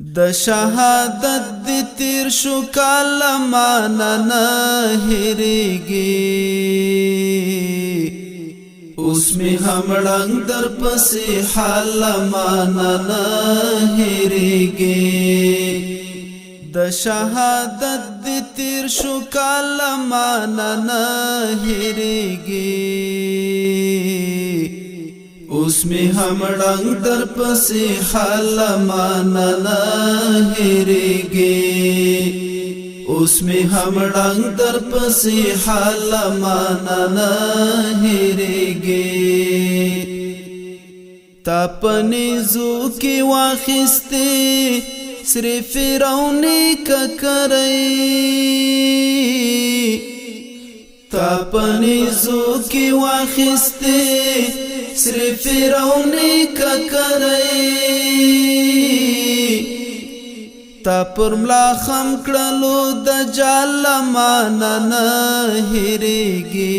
د شهادت دی تیر شو کالمانا نه هیریږي اوس می همړنګ در پسې حالمانا نه هیریږي د شهادت دی تیر شو کالمانا نه هیریږي اوس می همړنګ در پسې حالمانا نه هیریږي اوس می همړنګ در پسې حالمانا نه هیریږي تا پنیزو کی واخسته سری فرعونی ککرئی تا پنیزو کی واخسته سری فرعونی ککرئی تا پرملا خم کړلو د جالمانا نه هیریږي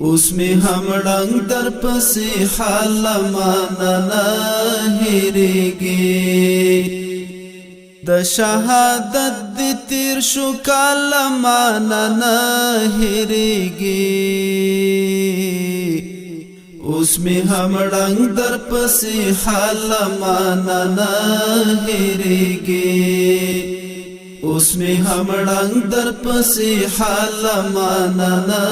اوس می همړنګ در پسې حالمانا نه هیریږي د شهادت دی تیر شو کالمانا نه هیریږي اوس می همړنګ در پسې حالمانا نه هیریږي اوس می همړنګ در پسې حالمانا نه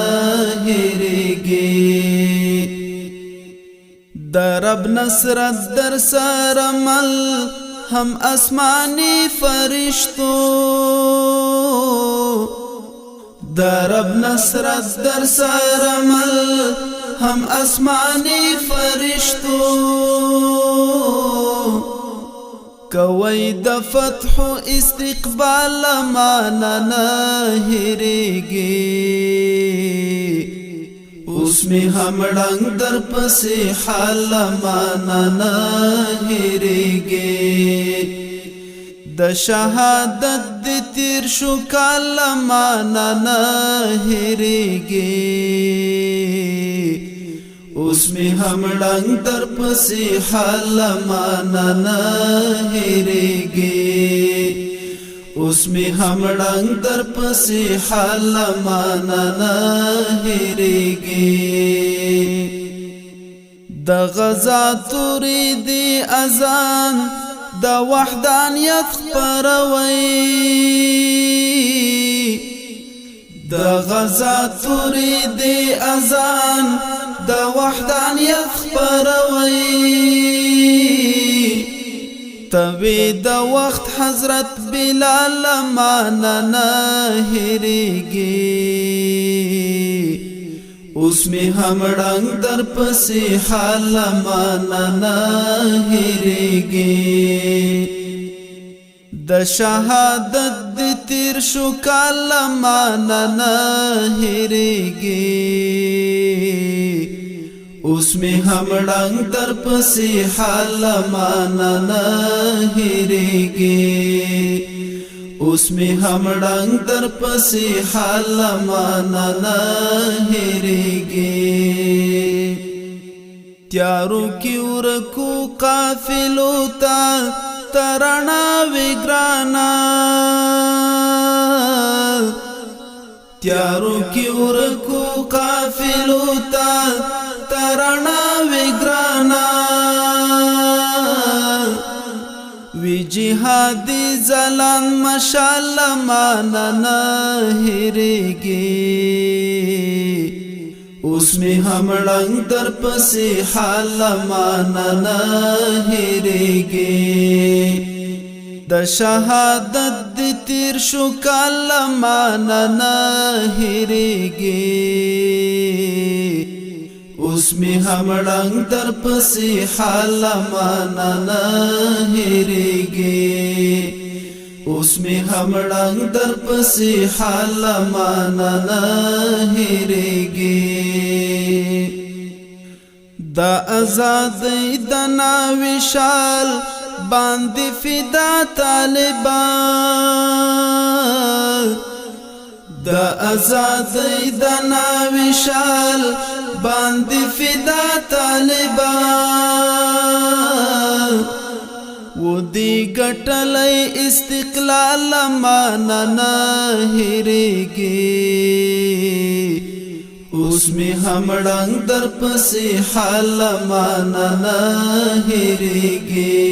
هیریږي د رب نصرت در سره مل هم آسمانی فرشتو د رب نصرت در سره مل هم آسمانی فرشتو کوي د فتح استقبال مانا نه هیریږي اوس می همړنګ در پسې حالمانا نه هیریږي د شهادت دی تیر شو کالمانا نه هیریږي اوس می همړنګ در پسې حالمانا نه هیریږي اوس می همړنګ در پسې حالمانا نه هیریږي د غزا توري دی اذان د وحدانیت خپروي د غزا توري دی اذان د وحدانیت خپروي توی د وخت حضرت بلال مانا نه هیریږي اوس می همړنګ در پسې حالمانا نه هیریږي د شهادت دی تیر شو کالمانا نه هیریږي اوس می همړنګ در پسې حالمانا نه هیریږي اوس می همړنګ در پسې حالمانا نه هیریږي تیارو کی ورکو قافلو تا ترنا وګرانا تیارو کی ورکو قافلو تا ترنا وګرانا وی جهادي زلان مشالمانا نه هیریږي اوس می همړنګ در پسې حالمانا نه هیریږي د شهادت دی تیر شو کالمانا نه هیریږي اوس می همړنګ در پسې حالمانا نه هیریږي اوس می همړنګ در پسې حالمانا نه هیریږي د آزادۍ د ناوشال باندې فدا طالبان د آزادۍ د ناوشال باندې فدا طالبان ودی گټلای استقلال مانا نه هېرېږي اوس می همړنګ در پسې حال مانا نه هېرېږي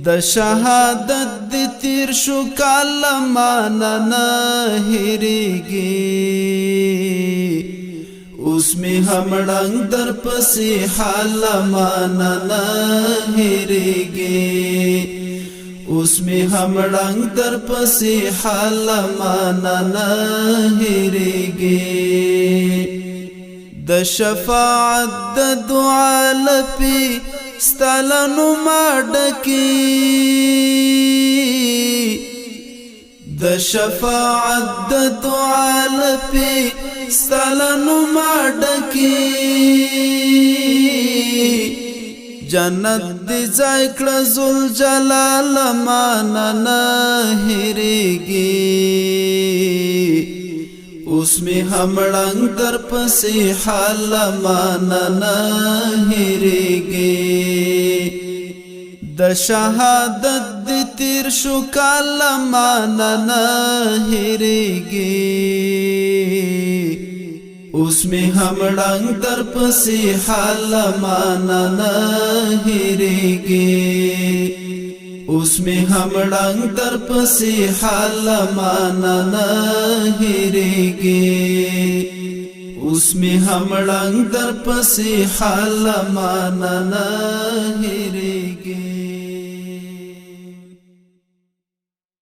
د شهادت د تیر شو کال مانا نه هېرېږي اوس می همړنګ در پسې حال مانا نه هېرېږي اوس می همړنګ در پسې حال مانا نه هېرېږي د شفاعت د دعا لپې ستالنو ما ډکي د شفاعت د دعا لپې ستالنو ما ډکي جنت دی ځای کړه ذل جلال مانا نه هېرېږي اوس می همړنګ در پسې حال مانا نه هېرېږي د شهادت د تیر شو کال مانا نه هېرېږي اوس می همړنګ در پسې حال مانا نه هېرېږي اوس می همړنګ در پسې حال مانا نه هېرېږي اوس می همړنګ در پسې حال مانا نه هېرېږي